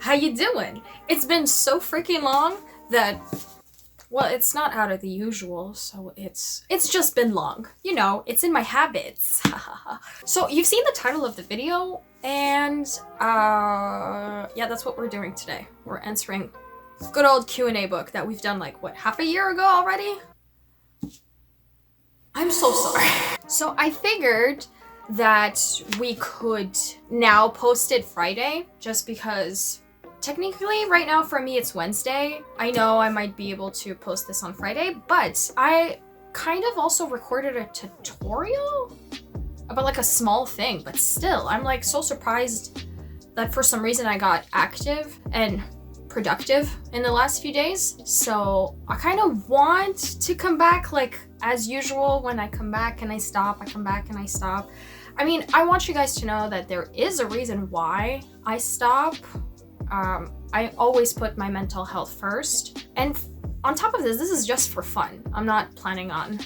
How you doing? It's been so freaking long that, well, it's not out of the usual, so it's just been long. You know, it's in my habits. So you've seen the title of the video, and yeah, that's what we're doing today. We're answering good old Q&A book that we've done like, what, half a year ago already? I'm so sorry. So I figured that we could now post it Friday, just because technically right now for me it's Wednesday. I know I might be able to post this on Friday, but I kind of also recorded a tutorial about like a small thing, but still, I'm like so surprised that for some reason I got active and productive in the last few days. So I kind of want to come back like as usual. When I come back and I stop, I come back and I stop. I mean, I want you guys to know that there is a reason why I stop. I always put my mental health first. And on top of this is just for fun. I'm not planning on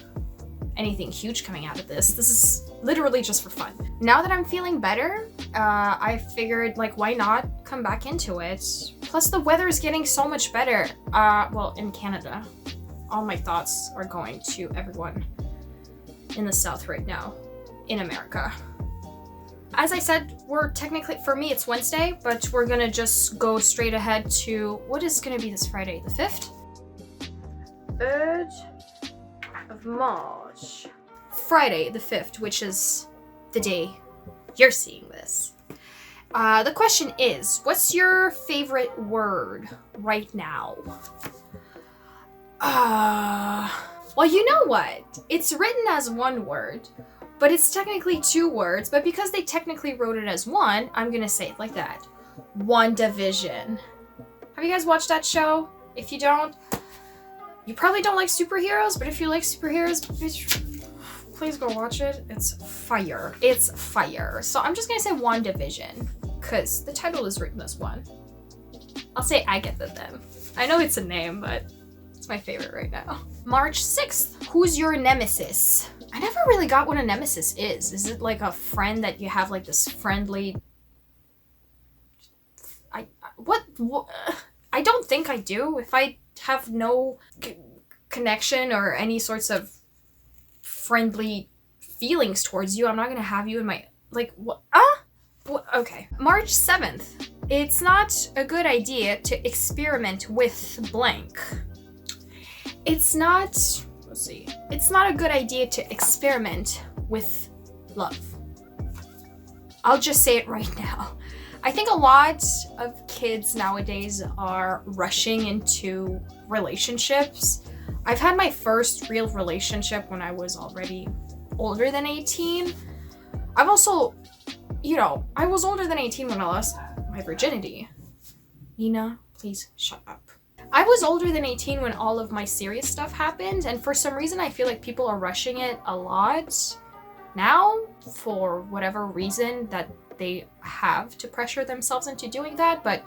anything huge coming out of this. This is literally just for fun. Now that I'm feeling better, I figured like, why not come back into it? Plus the weather is getting so much better. Well, in Canada. All my thoughts are going to everyone in the South right now, in America. As I said, we're technically, for me it's Wednesday, but we're gonna just go straight ahead to, what is gonna be this Friday, the 5th? 3rd of March. Friday the 5th, which is the day you're seeing this. The question is, what's your favorite word right now? Well, you know what? It's written as one word, but it's technically two words, but because they technically wrote it as one, I'm gonna say it like that. WandaVision. Have you guys watched that show? If you don't, you probably don't like superheroes, but if you like superheroes, please go watch it. It's fire. It's fire. So I'm just gonna say WandaVision, because the title is written as one. I'll say Agatha then. I know it's a name, but it's my favorite right now. March 6th. Who's your nemesis? I never really got what a nemesis is. Is it like a friend that you have like this friendly... What? I don't think I do. If I have no connection or any sorts of friendly feelings towards you, I'm not gonna have you in my... Like, what? Okay. March 7th. It's not a good idea to experiment with blank. It's not... Let's see. It's not a good idea to experiment with love. I'll just say it right now. I think a lot of kids nowadays are rushing into relationships. I've had my first real relationship when I was already older than 18. I've also, you know, I was older than 18 when I lost my virginity. Nina, please shut up. I was older than 18 when all of my serious stuff happened, and for some reason I feel like people are rushing it a lot now for whatever reason that they have to pressure themselves into doing that, but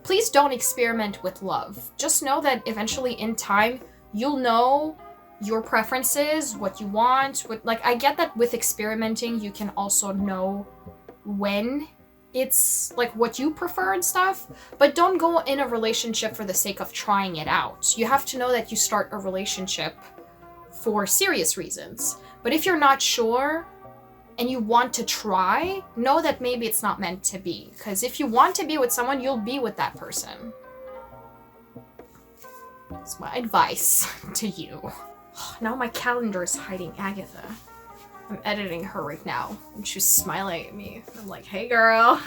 please don't experiment with love. Just know that eventually in time, you'll know your preferences, what you want. Like, I get that with experimenting, you can also know when it's like what you prefer and stuff, but don't go in a relationship for the sake of trying it out. You have to know that you start a relationship for serious reasons. But if you're not sure and you want to try, know that maybe it's not meant to be. Because if you want to be with someone, you'll be with that person. That's my advice to you. Now my calendar is hiding Agatha. I'm editing her right now, and she's smiling at me. I'm like, hey girl.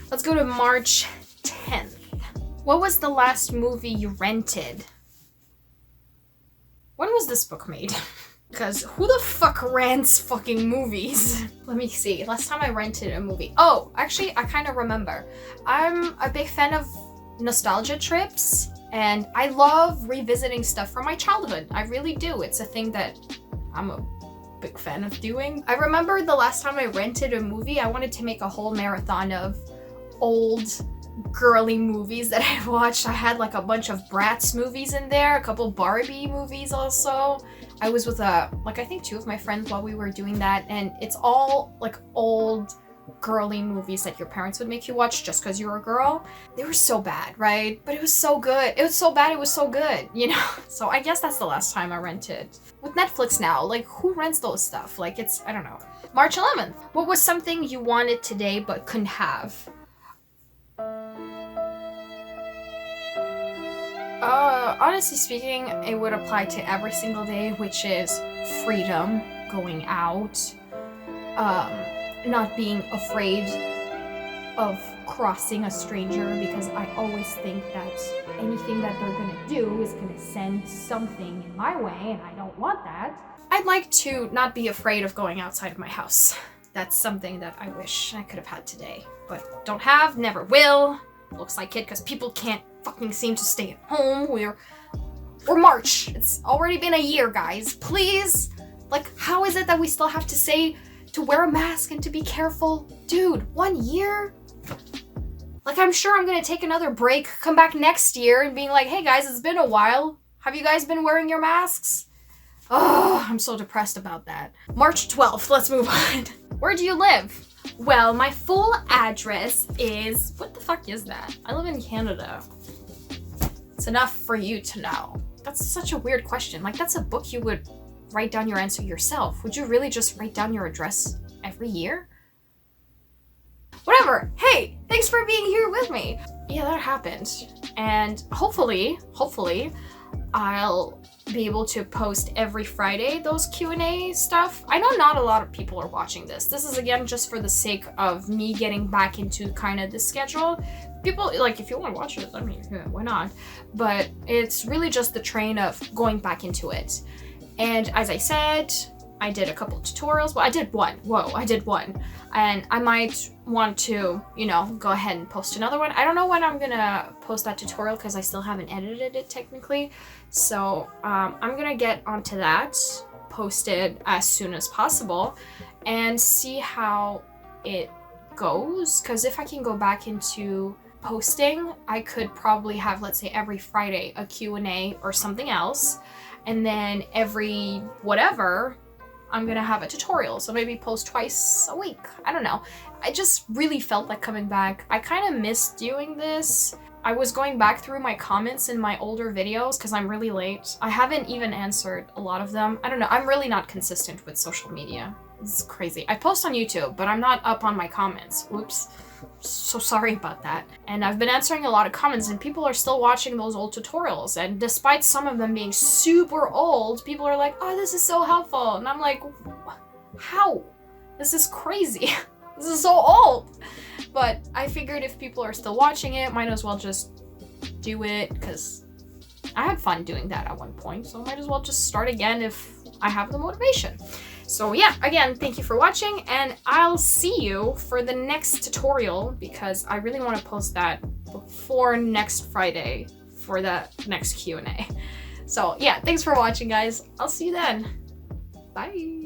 Let's go to March 10th. What was the last movie you rented? When was this book made? Because who the fuck rents fucking movies? Let me see. Last time I rented a movie. Oh, actually, I kind of remember. I'm a big fan of nostalgia trips. And I love revisiting stuff from my childhood. I really do. It's a thing that I'm a big fan of doing. I remember the last time I rented a movie, I wanted to make a whole marathon of old girly movies that I watched. I had like a bunch of Bratz movies in there, a couple Barbie movies also. I was with like I think 2 of my friends while we were doing that, and it's all like old girly movies that your parents would make you watch just because you were a girl. They were so bad, right? But it was so good. It was so bad, it was so good, you know? So I guess that's the last time I rented. With Netflix now, like, who rents those stuff? Like, it's, I don't know. March 11th. What was something you wanted today but couldn't have? Honestly speaking, it would apply to every single day, which is freedom, going out, not being afraid of crossing a stranger, because I always think that anything that they're gonna do is gonna send something in my way, and I don't want that. I'd like to not be afraid of going outside of my house. That's something that I wish I could have had today, but don't have, never will. Looks like it, because people can't fucking seem to stay at home. We're March. It's already been a year, guys. Please. Like, how is it that we still have to say to wear a mask and to be careful? Dude, 1 year? Like, I'm sure I'm gonna take another break, come back next year and being like, hey guys, it's been a while. Have you guys been wearing your masks? Oh, I'm so depressed about that. March 12th, let's move on. Where do you live? Well, my full address is... What the fuck is that? I live in Canada. It's enough for you to know. That's such a weird question. Like, that's a book you would write down your answer yourself. Would you really just write down your address every year? Whatever. Hey, thanks for being here with me. Yeah, that happened. And hopefully, I'll be able to post every Friday those Q&A stuff. I know not a lot of people are watching this. This is, again, just for the sake of me getting back into kind of the schedule. People, like, if you want to watch it, I mean, yeah, why not? But it's really just the train of going back into it. And as I said, I did a couple tutorials. Well, I did one. Whoa, I did one. And I might want to, you know, go ahead and post another one. I don't know when I'm gonna post that tutorial because I still haven't edited it technically. So I'm gonna get onto that, post it as soon as possible, and see how it goes. Because if I can go back into posting, I could probably have, let's say, every Friday a Q&A or something else. And then every whatever, I'm gonna have a tutorial, so maybe post twice a week. I don't know. I just really felt like coming back. I kind of missed doing this. I was going back through my comments in my older videos because I'm really late. I haven't even answered a lot of them. I don't know. I'm really not consistent with social media. It's crazy. I post on YouTube, but I'm not up on my comments. Whoops. So sorry about that. And I've been answering a lot of comments, and people are still watching those old tutorials, and despite some of them being super old, people are like, oh, this is so helpful. And I'm like, how? This is crazy. This is so old. But I figured if people are still watching it, might as well just do it, because I had fun doing that at one point, so might as well just start again if I have the motivation. So yeah, again, thank you for watching, and I'll see you for the next tutorial, because I really want to post that before next Friday for the next Q&A. So yeah, thanks for watching, guys. I'll see you then. Bye.